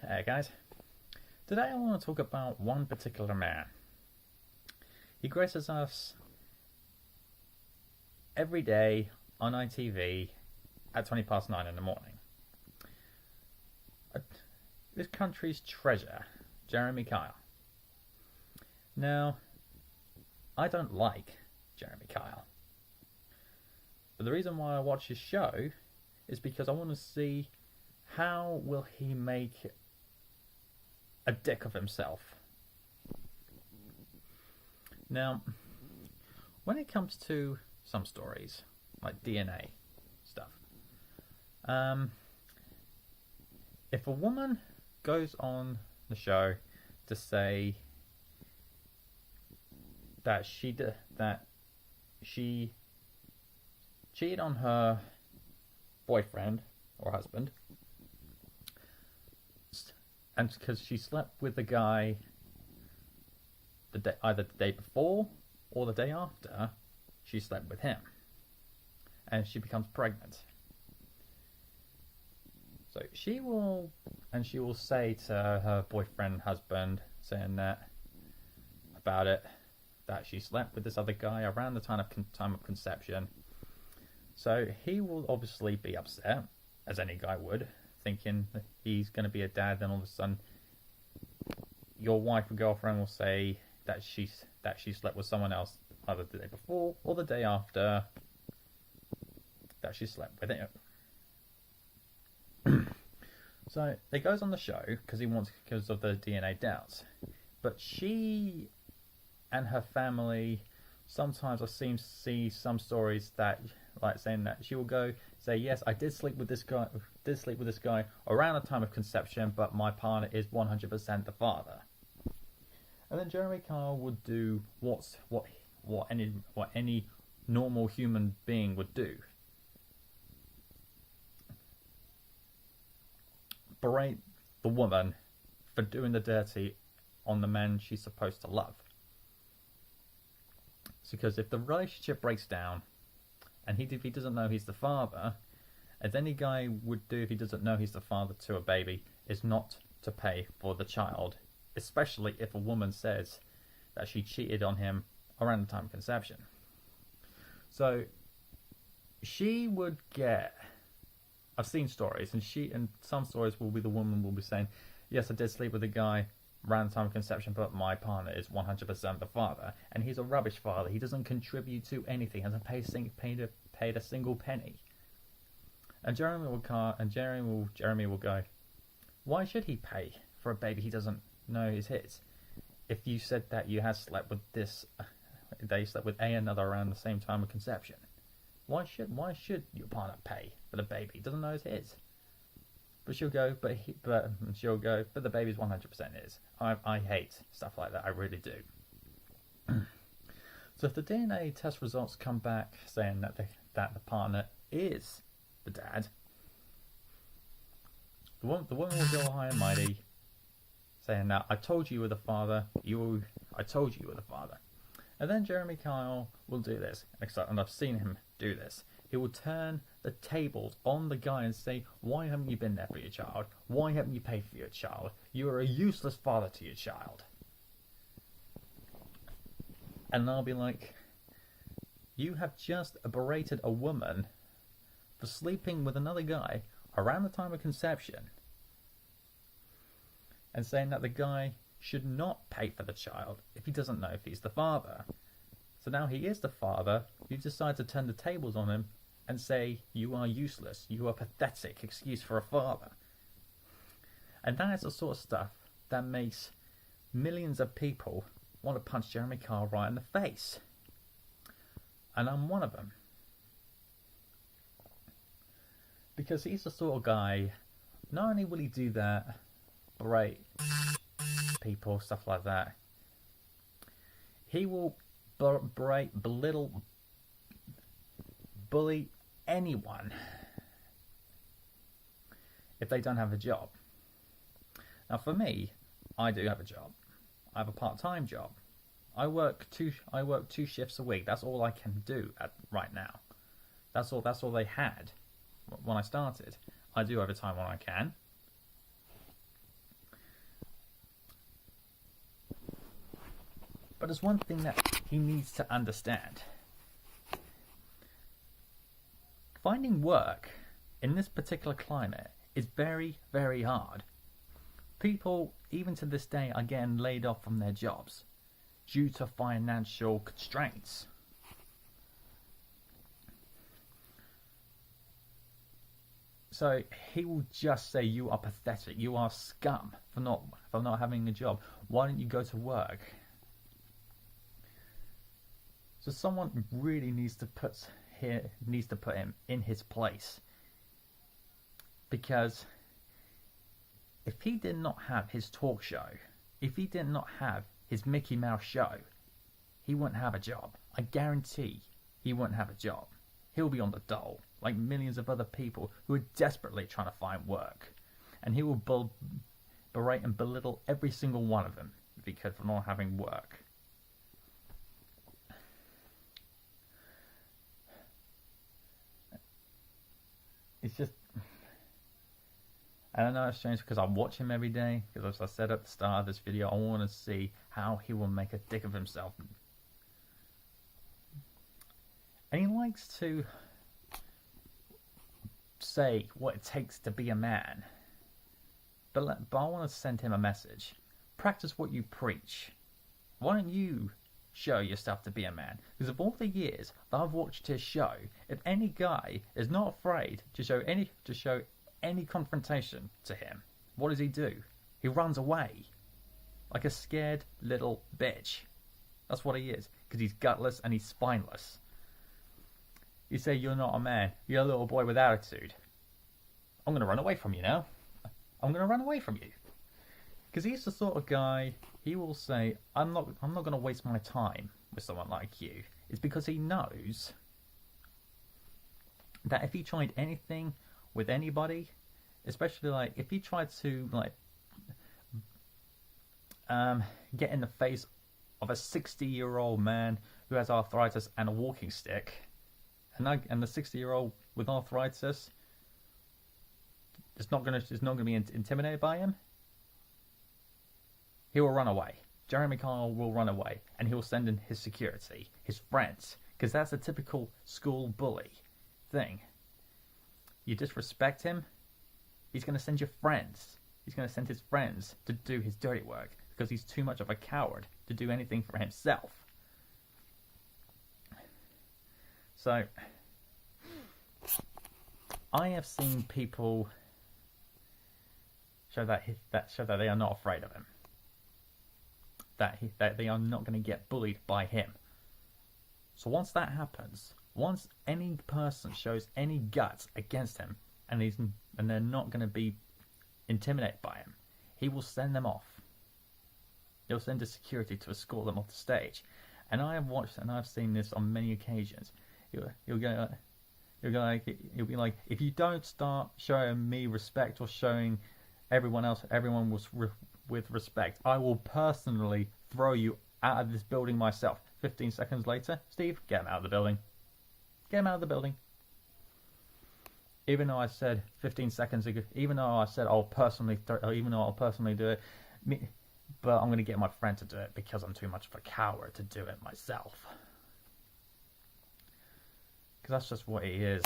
Hey guys, today I want to talk about one particular man. He graces us every day on ITV at 20 past 9 in the morning. This country's treasure, Jeremy Kyle. Now, I don't like Jeremy Kyle. But the reason why I watch his show is because I want to see how will he make a dick of himself. Now, when it comes to some stories, like DNA stuff, if a woman goes on the show to say that she cheated on her boyfriend or husband, and because she slept with the guy either the day before or the day after she slept with him, and she becomes pregnant. So she will say to her boyfriend, husband, saying that about it, that she slept with this other guy around the time of conception. So he will obviously be upset, as any guy would, thinking that he's going to be a dad. Then all of a sudden, your wife or girlfriend will say that she slept with someone else either the day before or the day after that she slept with him. So it goes on the show because of the DNA doubts. But she and her family, sometimes I've see some stories that, like, saying that she will go say, yes, I did sleep with this guy around the time of conception, but my partner is 100% the father. And then Jeremy Kyle would do what any normal human being would do: berate the woman for doing the dirty on the man she's supposed to love. It's because if the relationship breaks down, and if he doesn't know he's the father, as any guy would do if he doesn't know he's the father to a baby, is not to pay for the child, especially if a woman says that she cheated on him around the time of conception. So she would get... I've seen stories, and some stories will be the woman will be saying, yes, I did sleep with a guy around the time of conception, but my partner is 100% the father, and he's a rubbish father. He doesn't contribute to anything, hasn't paid a single penny. And Jeremy will go, why should he pay for a baby he doesn't know is his? If you said that you had slept with they slept with another around the same time of conception, why should your partner pay for the baby he doesn't know is his? But she'll go, but the baby's 100% his. I hate stuff like that. I really do. So if the DNA test results come back saying that the partner is the dad, the woman will go high and mighty, saying that I told you were the father. I told you were the father. And then Jeremy Kyle will do this, and I've seen him do this. He will turn the tables on the guy and say, why haven't you been there for your child? Why haven't you paid for your child? You are a useless father to your child. And I'll be like, you have just berated a woman for sleeping with another guy around the time of conception, and saying that the guy should not pay for the child if he doesn't know if he's the father. So now he is the father. You decide to turn the tables on him and say you are useless, you are pathetic excuse for a father. And that is the sort of stuff that makes millions of people want to punch Jeremy Kyle right in the face. And I'm one of them. Because he's the sort of guy, not only will he do that, berate people, stuff like that, he will berate, belittle, bully anyone if they don't have a job. Now for me, I do have a job. I have a part-time job. I work two shifts a week. That's all I can do right now. That's all they had when I started. I do overtime when I can. But there's one thing that he needs to understand. Finding work in this particular climate is very, very hard. People, even to this day, are getting laid off from their jobs due to financial constraints. So he will just say, you are pathetic, you are scum for not having a job. Why don't you go to work? So someone really needs to put him in his place. Because if he did not have his talk show, if he did not have his Mickey Mouse show, he wouldn't have a job. I guarantee he wouldn't have a job. He'll be on the dole, like millions of other people who are desperately trying to find work. And he will berate and belittle every single one of them if he could for not having work. It's just... I don't know, it's strange because I watch him every day, because as I said at the start of this video, I want to see how he will make a dick of himself. And he likes to say what it takes to be a man. But I want to send him a message. Practice what you preach. Why don't you show yourself to be a man? Because of all the years that I've watched his show, if any guy is not afraid to show any confrontation to him, what does he do? He runs away. Like a scared little bitch. That's what he is. Because he's gutless and he's spineless. You say you're not a man, you're a little boy with attitude. I'm going to run away from you now. I'm going to run away from you. Because he's the sort of guy, he will say, I'm not going to waste my time with someone like you. It's because he knows that if he tried anything with anybody, especially like if he tried to like get in the face of a 60-year-old man who has arthritis and a walking stick, and the 60-year-old with arthritis is not going to be intimidated by him, he will run away. Jeremy Kyle will run away, and he will send in his security, his friends, because that's a typical school bully thing. You disrespect him, he's going to send your friends. He's going to send his friends to do his dirty work because he's too much of a coward to do anything for himself. So, I have seen people show that they are not afraid of him. That they are not going to get bullied by him. So once that happens, once any person shows any guts against him, and they're not going to be intimidated by him, he will send them off. He'll send his security to escort them off the stage. And I have watched and I've seen this on many occasions. He'll be like, if you don't start showing me respect or showing everyone with respect, I will personally throw you out of this building myself. 15 seconds later, Steve, get him out of the building. Get him out of the building. Even though I said 15 seconds ago, even though I said I'll personally do it, but I'm going to get my friend to do it because I'm too much of a coward to do it myself. Because that's just what he is.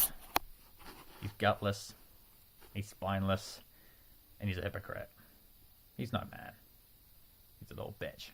He's gutless, he's spineless, and he's a hypocrite. He's no man. He's a little bitch.